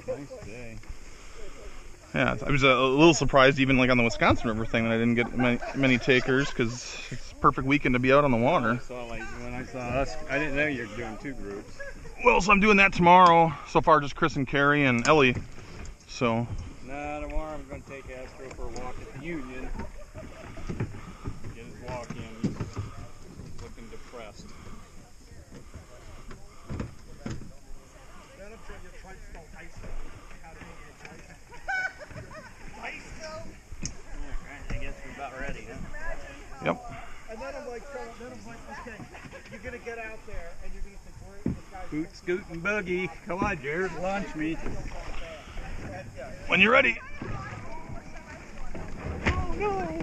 Nice day. Yeah, I was a little surprised even like on the Wisconsin River thing that I didn't get many takers because it's a perfect weekend to be out on the water. So like when I saw us, I didn't know you were doing 2 groups. Well, so I'm doing that tomorrow. So far, just Chris and Carrie and Ellie. So. Nah, tomorrow I'm going to take Astro for a walk at the Union. Get his walk in. He's looking depressed. I guess we're about ready, huh? Yep. And then I'm like, okay, you're going to get out there and you're going to think, where this guy's... Boot, scoot, and boogie. Come on, Jared, launch me. When you're ready. Oh, no.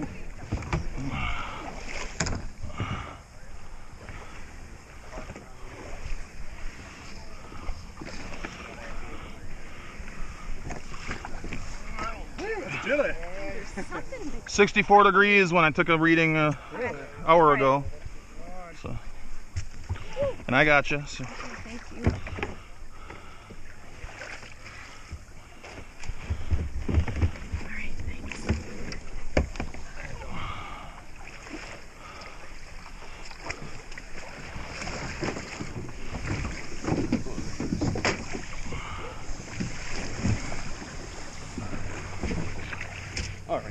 Let's do it. 64 degrees when I took a reading an hour ago. So, and I got you. So. Thank you. Alright, thanks. All right.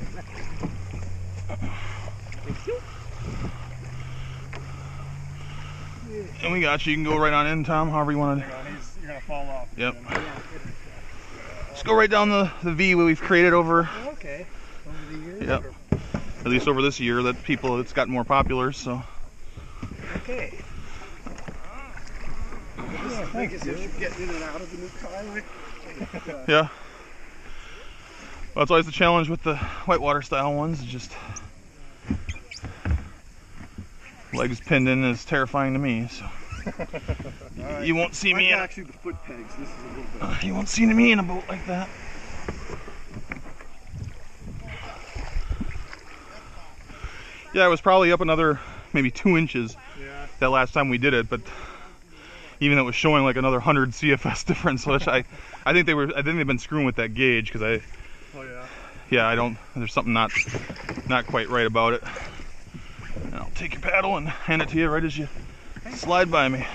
Thank you. And we got you. You can go right on in, Tom, however you want to. You're going to fall off. Yep. Just go right down the V we've created over. Okay. Over the years? Yep. At least over this year that it's gotten more popular, so. Okay. Yeah, thank you. You're getting in and out of the new Skyway. Yeah. Well, it's always the challenge with the whitewater style ones. It's just legs pinned in is terrifying to me. So right. You won't see me. Actually, the foot pegs. This is a little bit. You won't see me in a boat like that. Yeah, it was probably up another maybe 2 inches. Yeah. That last time we did it, but even though it was showing like another 100 CFS difference, which I think they've been screwing with that gauge because I. Oh yeah. Yeah, there's something not quite right about it. And I'll take your paddle and hand it to you right as you slide by me.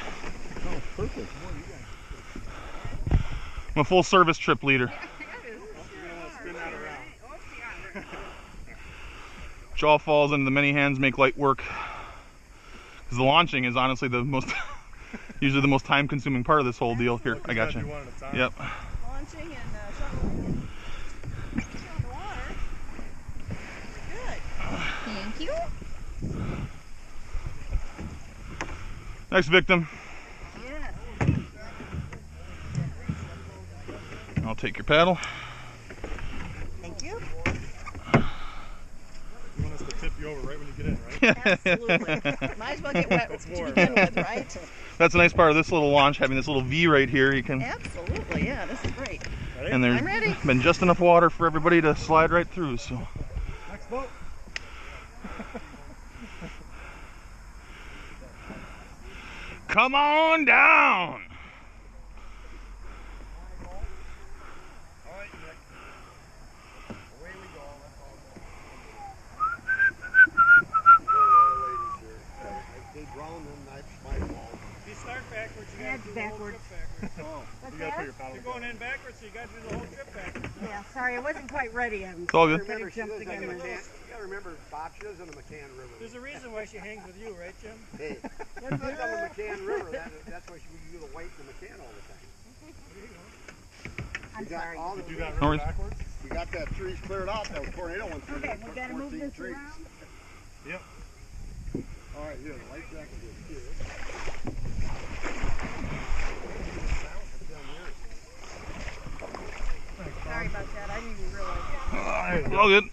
Oh, perfect. I'm a full service trip leader. Spin that around. Which all falls into the many hands make light work. Because the launching is honestly usually the most time consuming part of this whole deal. Here, I got you. Yep. Launching and shoveling. On the water. Good. Thank you. Next victim. Yeah. I'll take your paddle. Thank you. You want us to tip you over right when you get in, right? Absolutely. Might as well get wet to begin with, right? That's a nice part of this little launch, having this little V right here. You can. Absolutely, yeah, this is great. Ready? And there's I'm ready. been just enough water for everybody to slide right through. So. Next boat. Come on down. All right, Nick. Away we go. They drowned them, that's my fault. If you start backwards, you gotta do the whole trip backwards. Oh, you gotta put your paddle. You're going in backwards, so you gotta do the whole trip backwards. Yeah, sorry, I wasn't quite ready. It's all good. Remember, you gotta remember, Bob, she lives on the McCann River. There's a reason why she hangs with you, right, Jim? Hey, she lives on the McCann River. That's why we do the white and the McCann all the time. I'm sorry. Do that No river worries. backwards? We got that trees cleared out. That tornado went through. Okay, we gotta move this around. Yep. All right, here, the life jacket is here. Sorry about that. I didn't even realize It's all good. You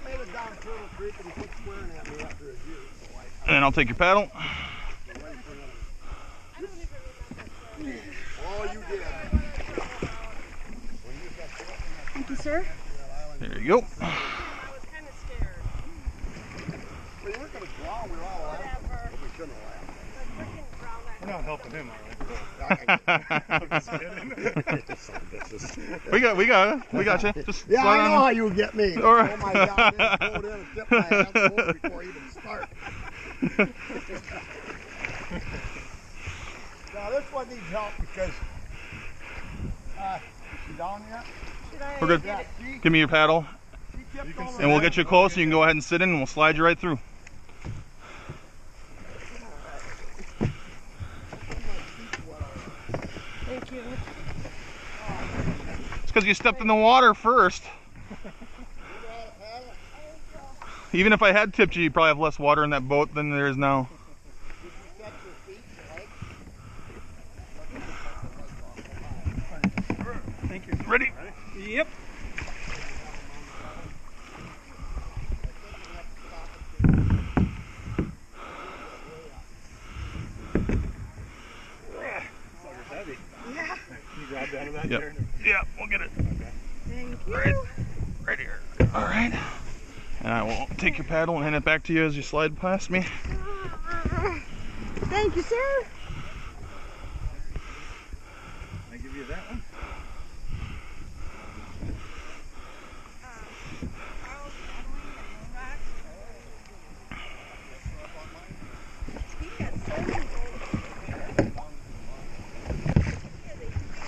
made it down Turtle Creek and you kept swearing at me after a year. So And I'll take your paddle. oh, you did. Thank you, sir. There you go. I was kind of scared. We weren't going to drown. We were all laughing. We shouldn't have laughed. We couldn't drown that We're not helping him, all right? I'm just kidding. We got you. Just Yeah, slide I know on. how you would get me. All right. Oh my God, I pulled in and tipped my ass over before I even start. Now this one needs help because, is she down yet? We're good. Yeah, she Give me your paddle, tipped over. and we'll get you close. You can go ahead and sit in, and we'll slide you right through. Thank you. It's because you stepped in the water first. Even if I had tipped you, you'd probably have less water in that boat than there is now. Thank you. Ready? Yep. Heavy. Yeah. Can you grab out of that Yep. chair? Yeah, we'll get it. Okay. Thank you. Right here. All right. And I will take your paddle and hand it back to you as you slide past me. Thank you, sir. I give you that one.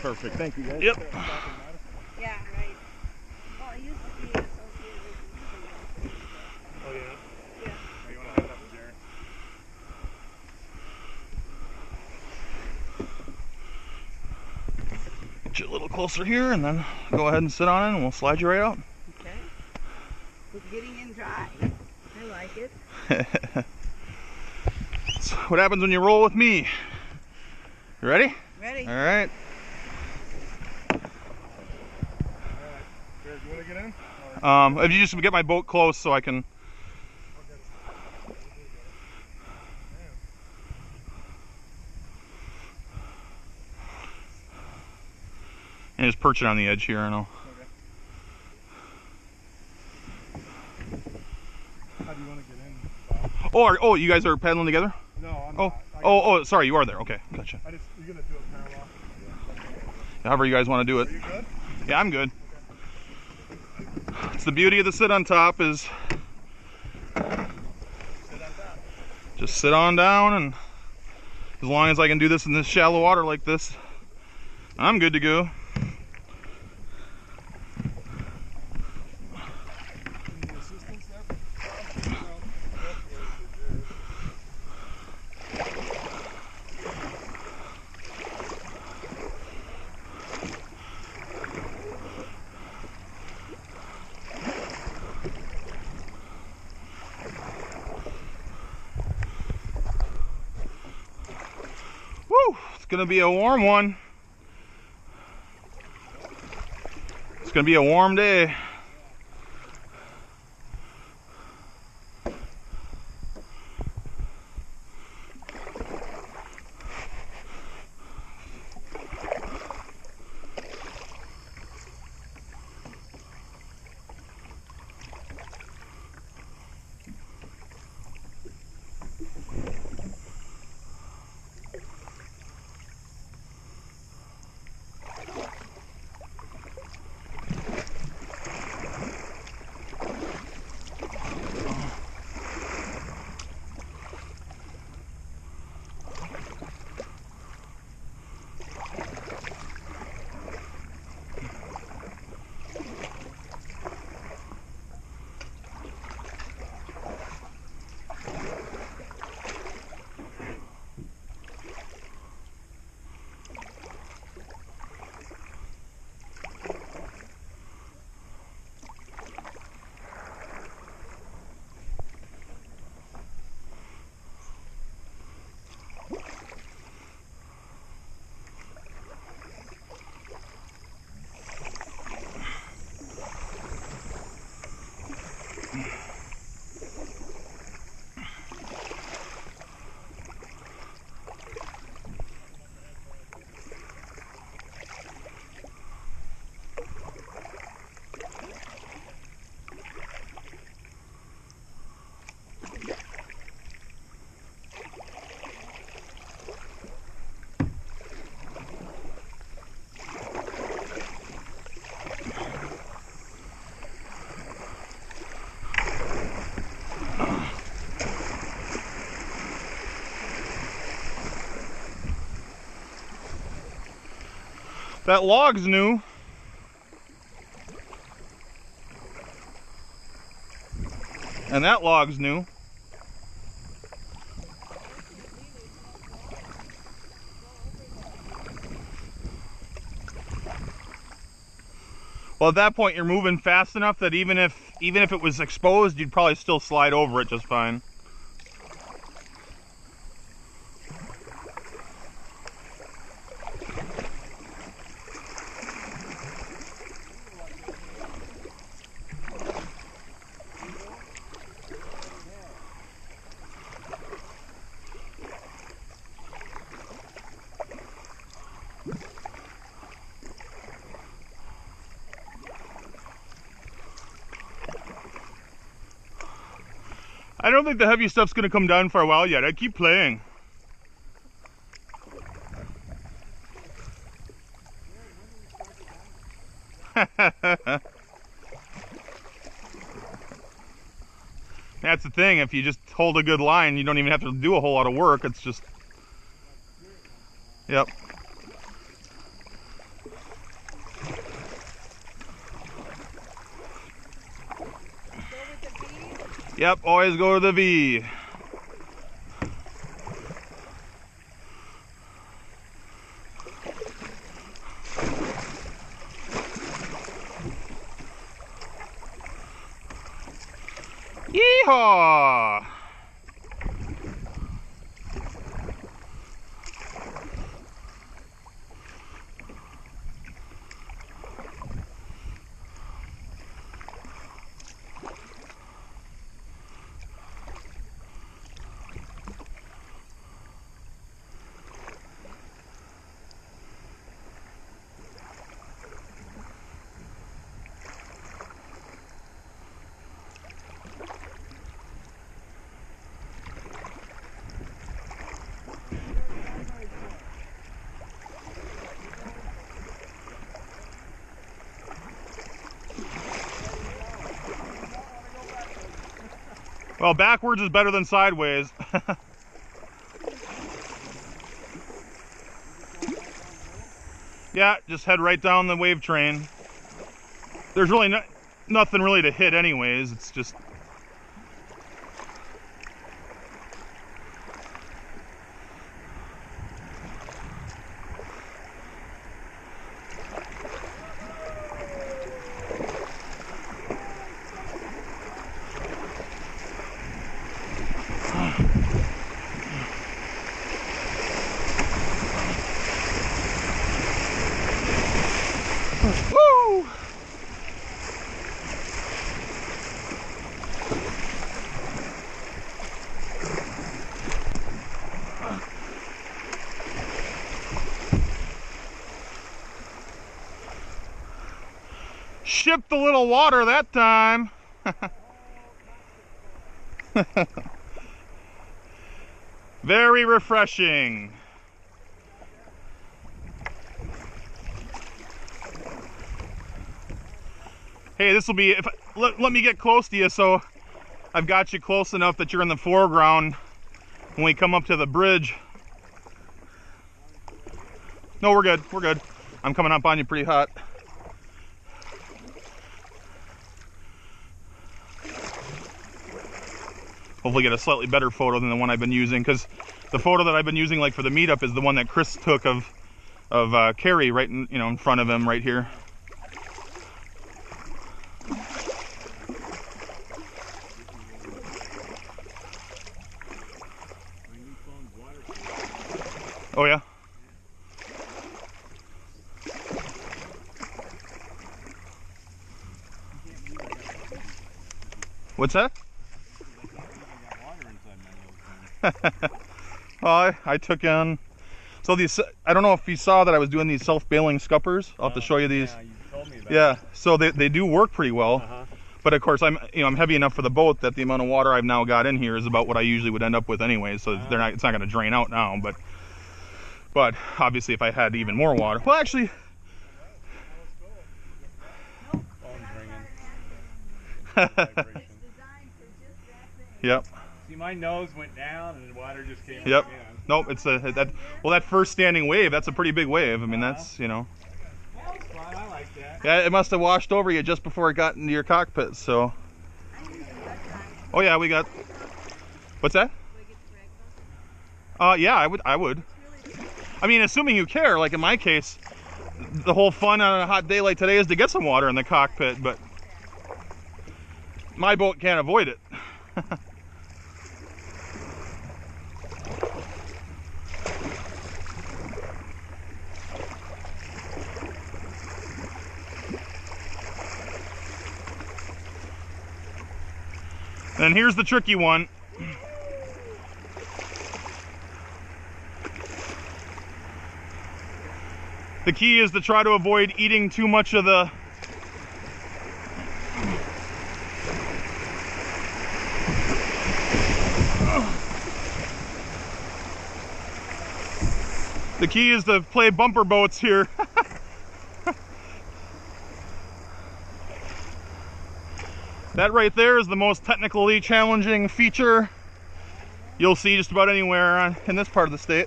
Perfect. Thank you, guys. Yep. Yeah, right. Well, I used to be associated with Oh yeah. Yeah. Oh, you want to head up there? Get you a little closer here, and then go ahead and sit on it, and we'll slide you right out. Okay. It's getting in dry. I like it. That's what happens when you roll with me. You ready? Ready? All right. Jared, you want to get in? If you just get my boat close so I can. And just perch it on the edge here, I know. Okay. How do you want to get in? Oh, you guys are paddling together? No, I'm Oh, not. sorry, you are there. Okay, gotcha. You're going to do it parallel? However you guys want to do it. Are you good? Yeah, I'm good. It's the beauty of the sit on top is Sit on top. just sit on down, and as long as I can do this in this shallow water like this, I'm good to go. Any assistance there? Woo! It's gonna be a warm one. It's gonna be a warm day. That log's new. And that log's new. Well, at that point, you're moving fast enough that even if it was exposed, you'd probably still slide over it just fine. I don't think the heavy stuff's gonna come down for a while yet. I keep playing. That's the thing, if you just hold a good line, you don't even have to do a whole lot of work. It's just, yep. Yep, always go to the V. Yeehaw! Well, backwards is better than sideways. Yeah, just head right down the wave train. There's really nothing really to hit anyways. It's just... Woo! Shipped a little water that time. Very refreshing. Hey, this will be, if let me get close to you so I've got you close enough that you're in the foreground when we come up to the bridge. No, we're good, we're good. I'm coming up on you pretty hot. Hopefully get a slightly better photo than the one I've been using, because the photo that I've been using like for the meetup is the one that Chris took of Carrie right in, in front of him right here. Oh yeah? What's that? Well, I took in, so these, I don't know if you saw that I was doing these self-bailing scuppers. I'll have to show you these. Yeah, you told me about yeah, so they do work pretty well. But of course, I'm heavy enough for the boat that the amount of water I've now got in here is about what I usually would end up with anyway. So it's not going to drain out now. But obviously, if I had even more water, well, actually. Phone's ringing. Yep. See, my nose went down and the water just came Yep. up again. Nope. It's that first standing wave. That's a pretty big wave. I mean, that's that. Yeah, it must have washed over you just before it got into your cockpit, so. I need some red ties. Oh yeah, we got. What's that? Do I get to brag about it? Yeah, I would. It's really I mean, assuming you care, like in my case, the whole fun on a hot day like today is to get some water in the cockpit, but my boat can't avoid it. And here's the tricky one. The key is to try to avoid eating too much of the key is to play bumper boats here. That right there is the most technically challenging feature you'll see just about anywhere in this part of the state.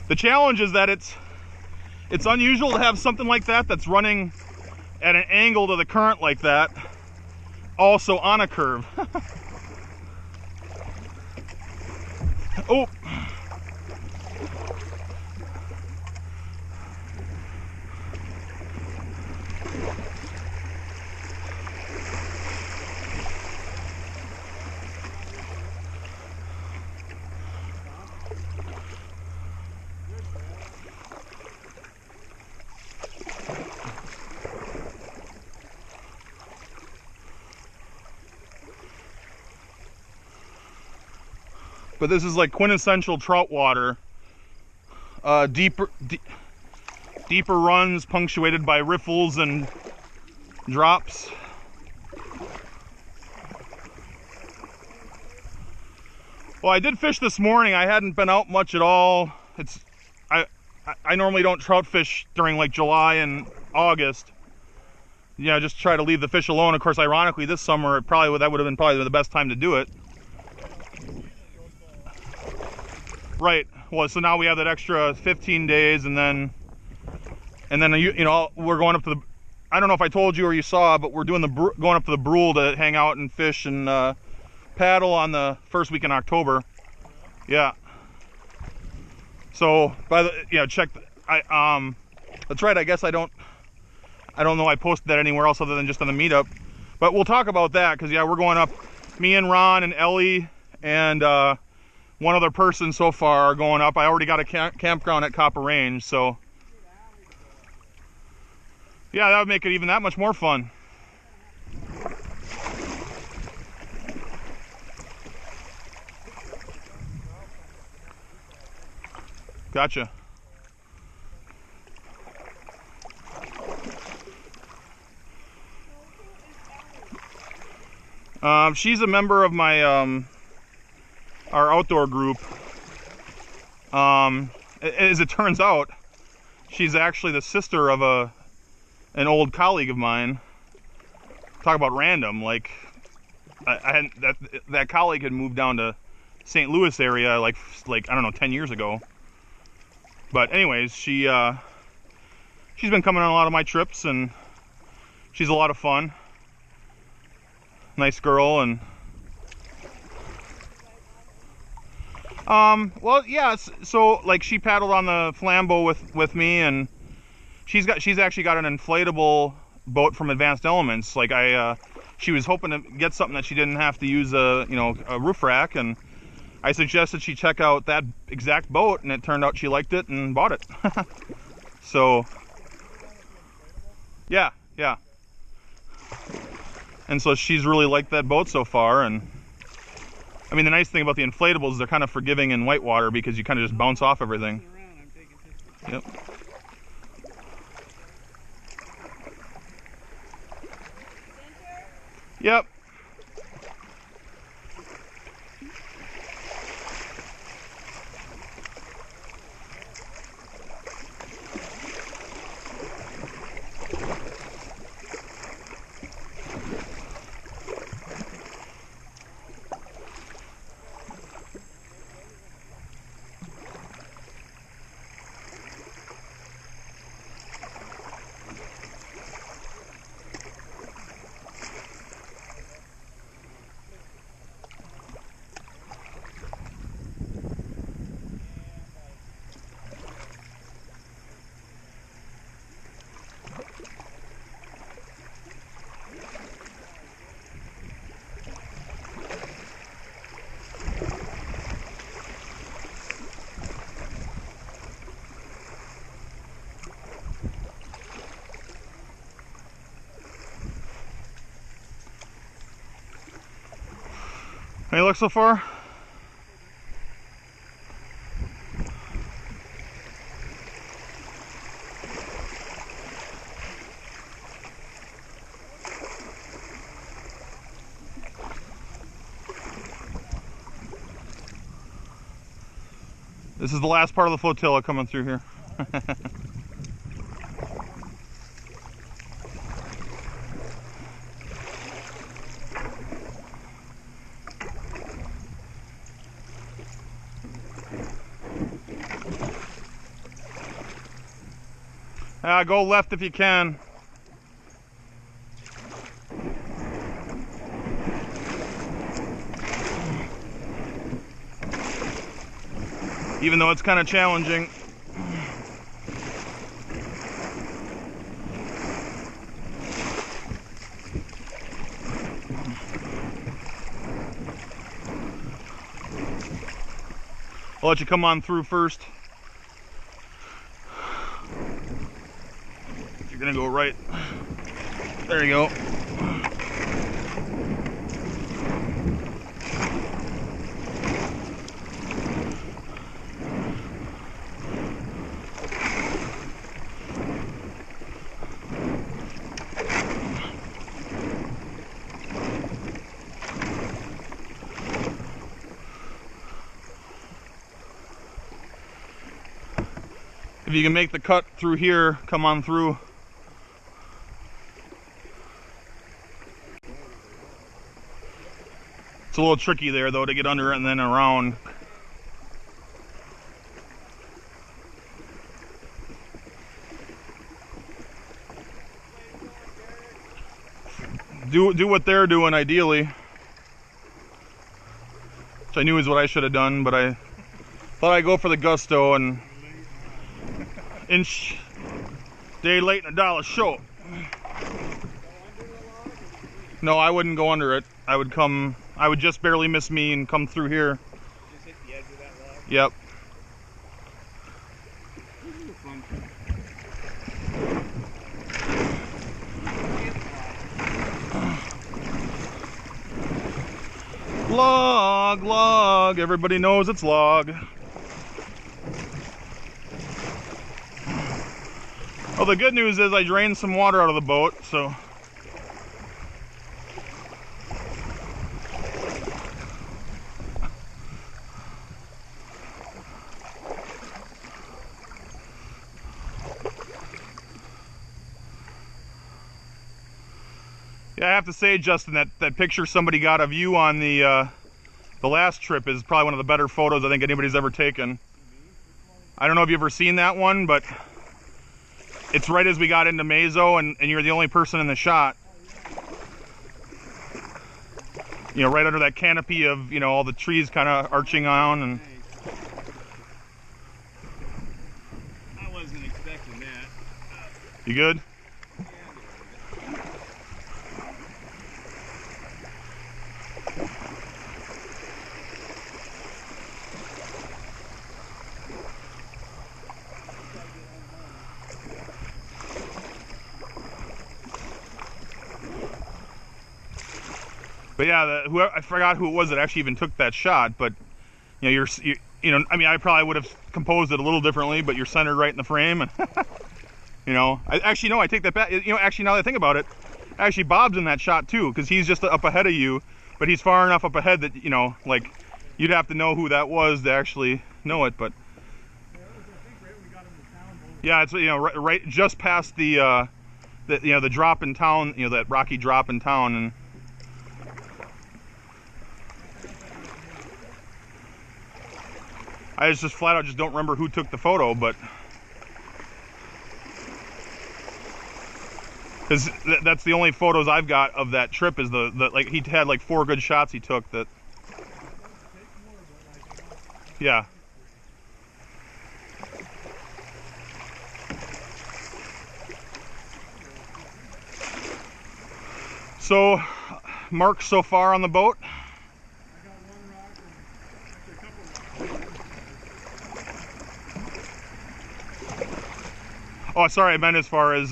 The challenge is that it's unusual to have something like that that's running at an angle to the current like that, also on a curve. Oh! But this is like quintessential trout water. Deeper runs punctuated by riffles and drops. Well, I did fish this morning. I hadn't been out much at all. I normally don't trout fish during like July and August. You know, just try to leave the fish alone. Of course, ironically, this summer that would have been probably the best time to do it. Right. Well, so now we have that extra 15 days, and then you know, we're going up to the. I don't know if I told you or you saw, but we're doing going up to the Brule to hang out and fish and paddle on the first week in October. Yeah. So check. That's right. I guess I don't know. I posted that anywhere else other than just on the meetup, but we'll talk about that because yeah, we're going up. Me and Ron and Ellie and one other person so far are going up. I already got a campground at Copper Range, so yeah, that would make it even that much more fun. Gotcha. She's a member of my our outdoor group. As it turns out, she's actually the sister of an old colleague of mine. Talk about random. Like that colleague had moved down to St. Louis area like I don't know 10 years ago. But anyways, she's been coming on a lot of my trips, and she's a lot of fun. Nice girl. And well, yeah, so like she paddled on the Flambeau with me, and she's actually got an inflatable boat from Advanced Elements. Like she was hoping to get something that she didn't have to use a roof rack, and I suggested she check out that exact boat, and it turned out she liked it and bought it. So yeah. And so she's really liked that boat so far. And I mean, the nice thing about the inflatables is they're kind of forgiving in whitewater because you kind of just bounce off everything. Yep. Yep. Any luck so far? This is the last part of the flotilla coming through here. Go left if you can. Even though it's kind of challenging. I'll let you come on through first. You're gonna go right. There you go. If you can make the cut through here, come on through. It's a little tricky there though to get under it and then around. Do what they're doing ideally. Which I knew is what I should have done, but I thought I'd go for the gusto and inch day late and $1 short. No, I wouldn't go under it. I would just barely miss me and come through here. Just hit the edge of that log? Yep. Log, log, everybody knows it's log. Well, the good news is I drained some water out of the boat, so. Yeah, I have to say, Justin, that picture somebody got of you on the last trip is probably one of the better photos I think anybody's ever taken. I don't know if you've ever seen that one, but it's right as we got into Mazo, and you're the only person in the shot. You know, right under that canopy of, you know, all the trees kind of arching on. And I wasn't expecting that. You good? But yeah, I forgot who it was that actually even took that shot. But you know, you know, I mean, I probably would have composed it a little differently, but you're centered right in the frame, and you know, actually no, I take that back. You know, actually now that I think about it, actually Bob's in that shot too, because he's just up ahead of you, but he's far enough up ahead that, you know, like you'd have to know who that was to actually know it. But yeah, it's, you know, right just past the you know, the drop in town, you know, that rocky drop in town. And I just flat out just don't remember who took the photo, but because that's the only photos I've got of that trip is the like he had like 4 good shots he took that. Yeah. So, marks so far on the boat? Oh, sorry, I meant as far as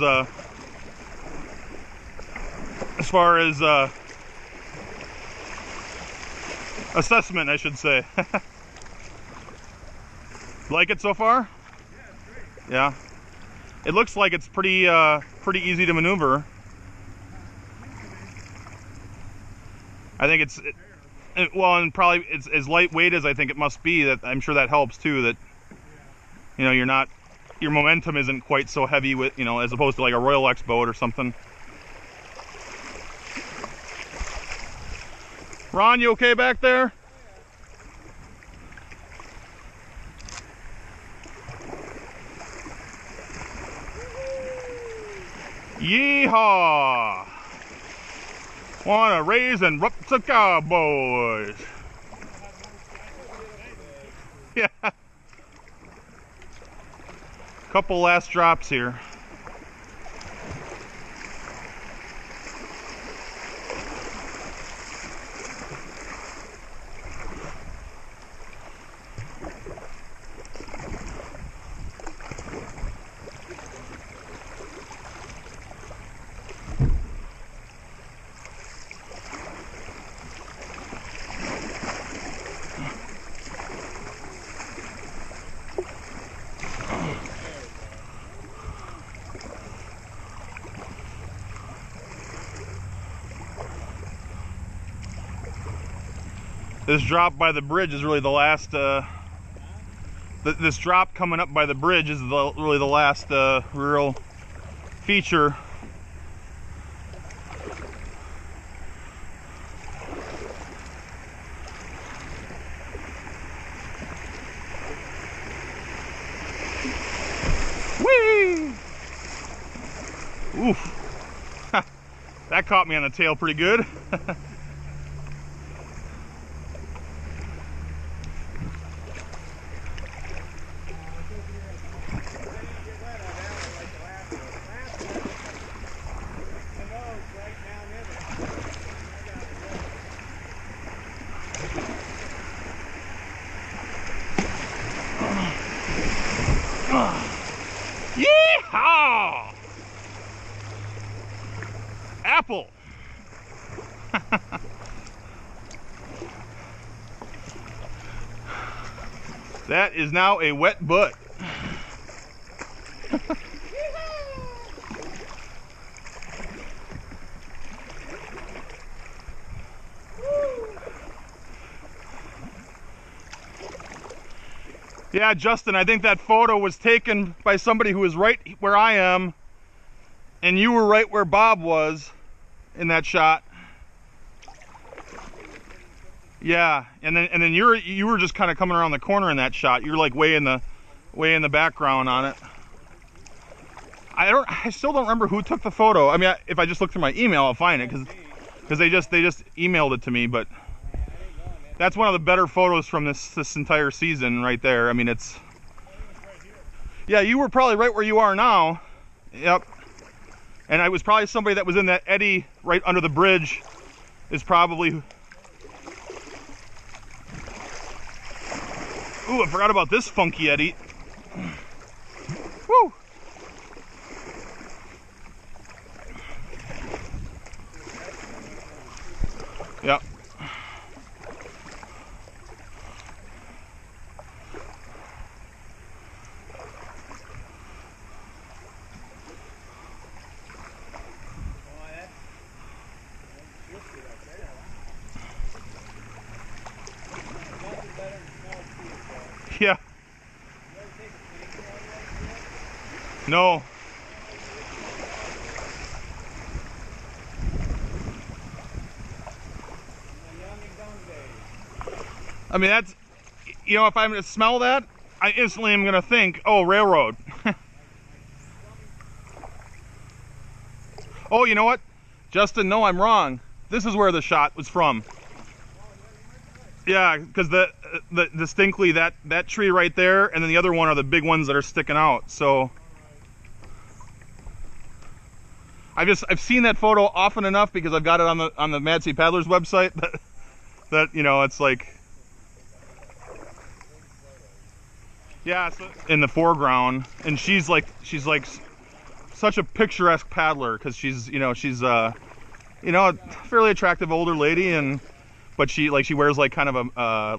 Assessment, I should say. Like it so far? Yeah. It looks like it's pretty easy to maneuver. I think well, and probably it's as lightweight as I think it must be. That I'm sure that helps too. That your momentum isn't quite so heavy with as opposed to like a Royal X boat or something. Ron, you okay back there? Yeehaw! Wanna raise and rup the cowboys. Yeah. Couple last drops here. This drop by the bridge is really the last, this drop coming up by the bridge is really the last real feature. Whee! Oof. That caught me on the tail pretty good. Yeehaw! Apple. That is now a wet butt. Yeah, Justin, I think that photo was taken by somebody who was right where I am, and you were right where Bob was in that shot. Yeah, and then you were just kind of coming around the corner in that shot. You're like way in the background on it. I still don't remember who took the photo. I mean, if I just look through my email, I'll find it because they just emailed it to me. But that's one of the better photos from this entire season right there. I mean, yeah, you were probably right where you are now. Yep. And I was probably somebody that was in that eddy right under the bridge is probably. Ooh, I forgot about this funky eddy. Woo! Yep. Yeah. No. I mean, that's, if I'm going to smell that, I instantly am going to think, oh, railroad. Oh, you know what? Justin, no, I'm wrong. This is where the shot was from. Yeah, because the distinctly that tree right there, and then the other one are the big ones that are sticking out. So I've seen that photo often enough because I've got it on the Mad Sea Paddlers website that it's like, yeah, so in the foreground, and she's like such a picturesque paddler because she's a fairly attractive older lady, but she wears like kind of a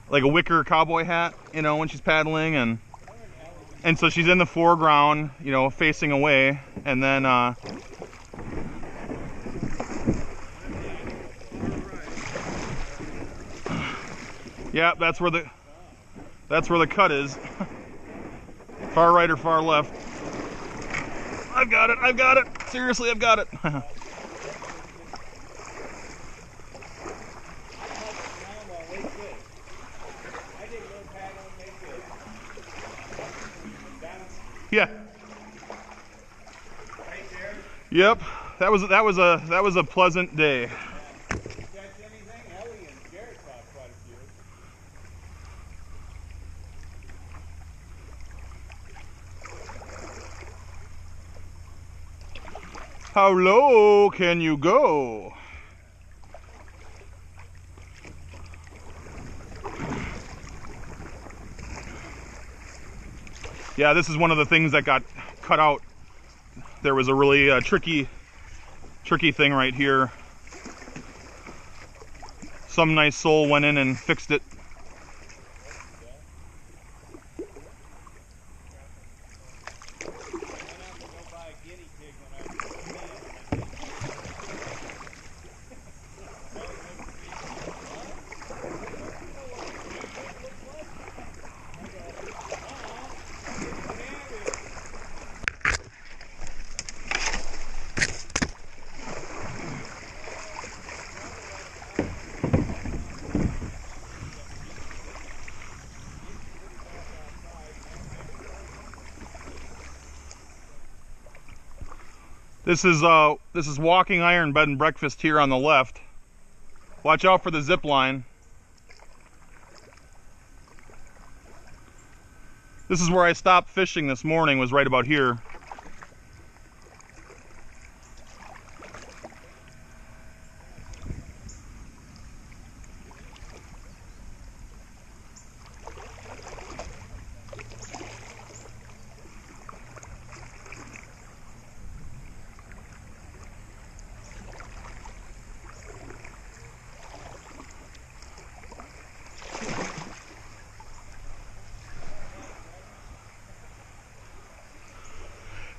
like a wicker cowboy hat, you know, when she's paddling, and so she's in the foreground, you know, facing away, and then yeah, that's where the cut is. Far right or far left. I've got it. Seriously, I've got it. Yeah. Yep. That was a pleasant day. How low can you go? Yeah, this is one of the things that got cut out. There was a really tricky thing right here. Some nice soul went in and fixed it. This is Walking Iron Bed and Breakfast here on the left. Watch out for the zip line. This is where I stopped fishing this morning, was right about here.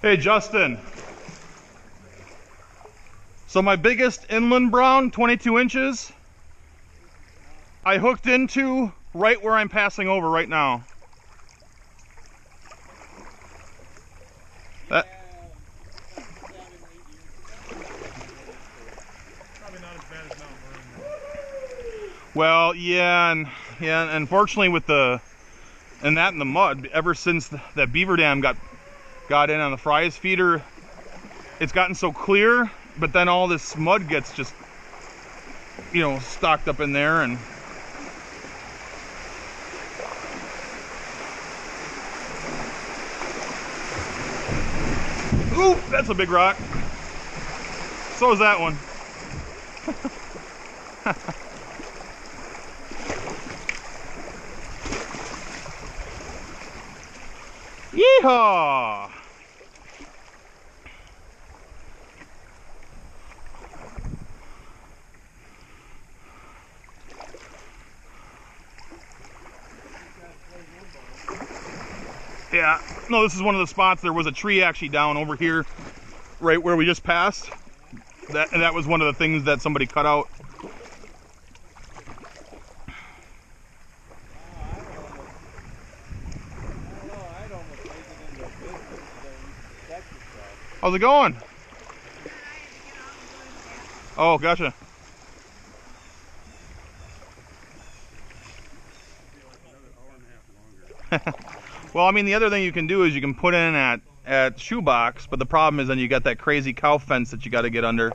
Hey Justin, so my biggest inland brown, 22 inches, I hooked into right where I'm passing over right now. That, Probably not as bad as Mount Vernon. well, yeah, and unfortunately with the mud, ever since that beaver dam got in on the fries feeder, it's gotten so clear, but then all this mud gets just, you know, stocked up in there. And ooh, that's a big rock. So is that one. Yeehaw! Yeah, no, this is one of the spots. There was a tree actually down over here, right where we just passed. That was one of the things that somebody cut out. How's it going? Oh, gotcha. Well, I mean, the other thing you can do is you can put in at shoebox, but the problem is then you got that crazy cow fence that you got to get under,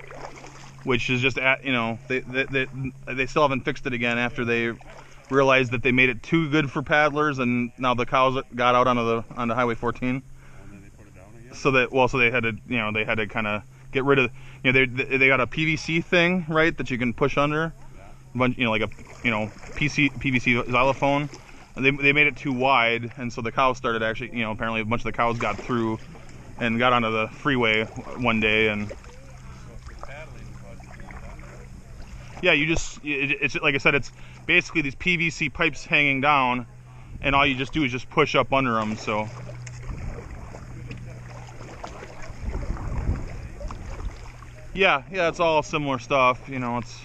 which is just you know, they still haven't fixed it again after they realized that they made it too good for paddlers, and now the cows got out onto Highway 14. So they had to, you know, they had to kind of get rid of, you know, they got a PVC thing, right, that you can push under, you know, like a, you know, PVC xylophone. And they made it too wide, and so the cows started actually, you know, apparently a bunch of the cows got through and got onto the freeway one day, and Yeah, it's like I said, it's basically these PVC pipes hanging down, and all you just do is just push up under them. So. Yeah, it's all similar stuff. You know, it's.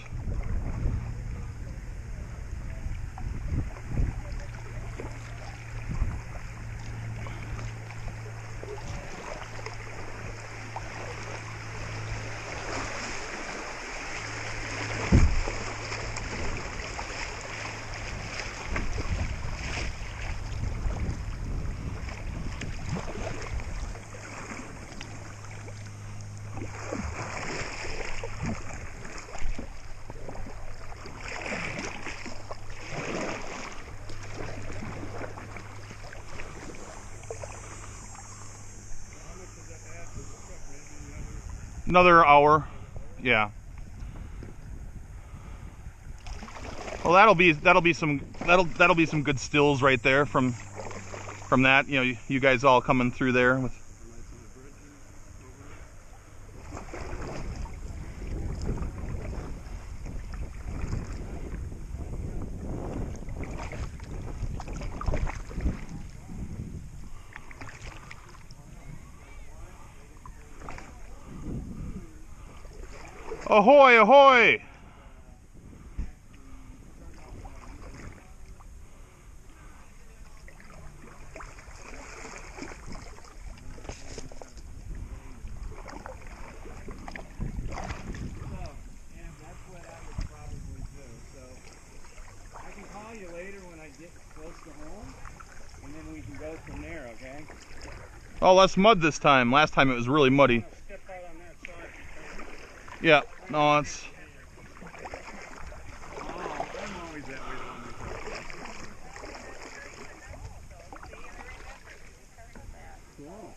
Another hour, yeah. Well, that'll be some good stills right there from that. You know, you guys all coming through there with. Ahoy, ahoy! Oh, less mud this time. Last time it was really muddy. Yeah, no, it's. Cool.